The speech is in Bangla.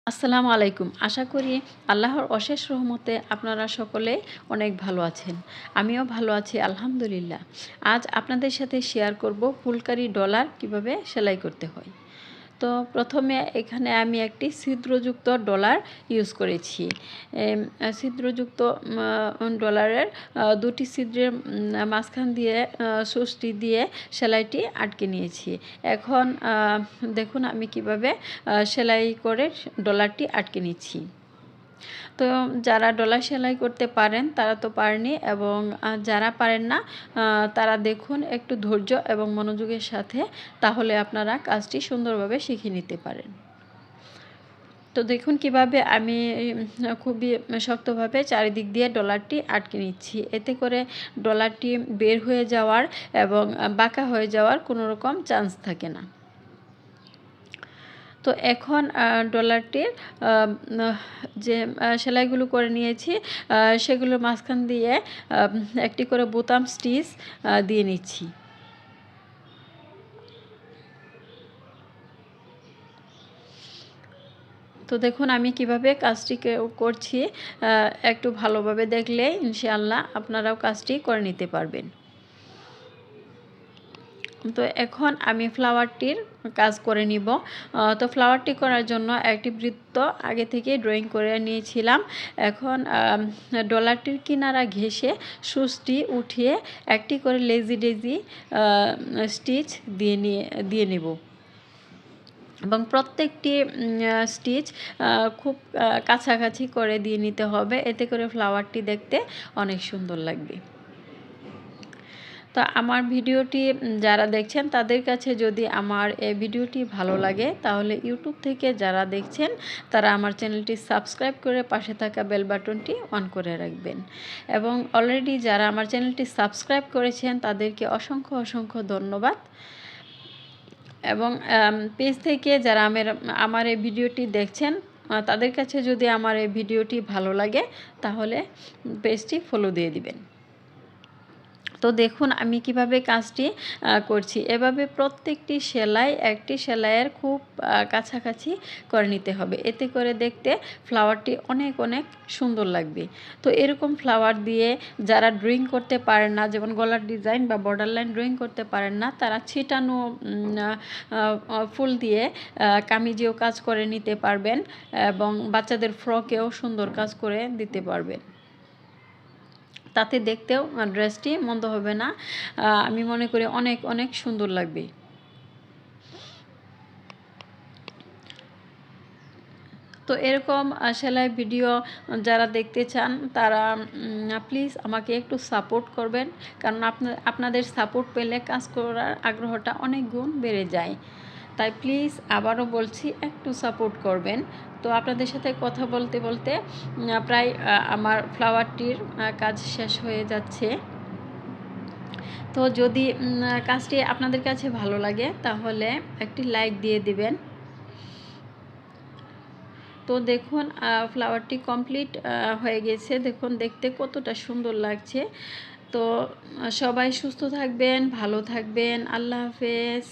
আসসালামু আলাইকুম। আশা করি আল্লাহর অশেষ রহমতে আপনারা সকলে অনেক ভালো আছেন। আমিও ভালো আছি আলহামদুলিল্লাহ। আজ আপনাদের সাথে শেয়ার করব ফুলকারি ডলার কিভাবে সেলাই করতে হয়। তো প্রথমে এখানে আমি একটি ছিদ্রযুক্ত ডলার ইউজ করেছি। ছিদ্রযুক্ত ডলারের দুটি ছিদ্রের মাঝখান দিয়ে সুচটি দিয়ে সেলাইটি আটকে নিয়েছি। এখন দেখুন আমি কিভাবে সেলাই করে ডলারটি আটকে নিচ্ছি। তো যারা ডলার সেলাই করতে পারেন তারা তো পারেনি, এবং যারা পারেন না তারা দেখুন একটু ধৈর্য এবং মনোযোগের সাথে, তাহলে আপনারা কাজটি সুন্দরভাবে শিখে নিতে পারেন। তো দেখুন কিভাবে আমি খুবই শক্তভাবে চারিদিক দিয়ে ডলারটি আটকে নিচ্ছি। এতে করে ডলারটি বের হয়ে যাওয়ার এবং বাঁকা হয়ে যাওয়ার কোনো রকম চান্স থাকে না। তো এখন ডলারটির যে সেলাইগুলো করে নিয়েছি সেগুলোর মাঝখান দিয়ে একটি করে বোতাম স্টিচ দিয়ে নিচ্ছি। তো দেখুন আমি কিভাবে কাজটি করছি, একটু ভালোভাবে দেখলে ইনশাআল্লাহ আপনারাও কাজটি করে নিতে পারবেন। তো এখন আমি ফ্লাওয়ারটির কাজ করে নিব। তো ফ্লাওয়ারটি করার জন্য একটি বৃত্ত আগে থেকে ড্রয়িং করে নিয়েছিলাম। এখন ডলারটির কিনারা ঘেঁষে সুচটি উঠিয়ে একটি করে লেজি ডেজি স্টিচ দিয়ে নেব, এবং প্রত্যেকটি স্টিচ খুব কাছাকাছি করে দিয়ে নিতে হবে। এতে করে ফ্লাওয়ারটি দেখতে অনেক সুন্দর লাগবে। তো আমার ভিডিওটি যারা দেখছেন তাদের কাছে যদি আমার এই ভিডিওটি ভালো লাগে, তাহলে ইউটিউব থেকে যারা দেখছেন তারা আমার চ্যানেলটি সাবস্ক্রাইব করে পাশে থাকা বেল বাটনটি অন করে রাখবেন। এবং অলরেডি যারা আমার চ্যানেলটি সাবস্ক্রাইব করেছেন তাদেরকে অসংখ্য অসংখ্য ধন্যবাদ। এবং পেজ থেকে যারা আমার এই ভিডিওটি দেখছেন তাদের কাছে যদি আমার এই ভিডিওটি ভালো লাগে, তাহলে পেজটি ফলো দিয়ে দিবেন। তো দেখুন আমি কিভাবে কাজটি করছি। এভাবে প্রত্যেকটি সেলাই একটি সেলাইয়ের খুব কাছাকাছি করে নিতে হবে। এতে করে দেখতে ফ্লাওয়ারটি অনেক অনেক সুন্দর লাগবে। তো এরকম ফ্লাওয়ার দিয়ে যারা ড্রয়িং করতে পারেন না, যেমন গলার ডিজাইন বা বর্ডার লাইন ড্রয়িং করতে পারেন না, তারা ছিটানো ফুল দিয়ে কামিজেও কাজ করে নিতে পারবেন, এবং বাচ্চাদের ফ্রকেও সুন্দর কাজ করে দিতে পারবেন। তাতে দেখতেও ড্রেসটি মন্দ হবে না, আমি মনে করি অনেক অনেক সুন্দর লাগবে। তো এরকম সেলাই ভিডিও যারা দেখতে চান তারা প্লিজ আমাকে একটু সাপোর্ট করবেন, কারণ আপনাদের সাপোর্ট পেলে কাজ করার আগ্রহটা অনেক গুণ বেড়ে যায়। তাই প্লিজ আবারও বলছি, একটু সাপোর্ট করবেন। তো আপনাদের সাথে কথা বলতে বলতে প্রায় আমার ফ্লাওয়ারটির কাজ শেষ হয়ে যাচ্ছে। তো যদি কাজটি আপনাদের কাছে ভালো লাগে তাহলে একটি লাইক দিয়ে দিবেন। তো দেখুন ফ্লাওয়ারটি কমপ্লিট হয়ে গেছে। দেখুন দেখতে কতটা সুন্দর লাগছে। তো সবাই সুস্থ থাকবেন, ভালো থাকবেন। আল্লাহ হাফেজ।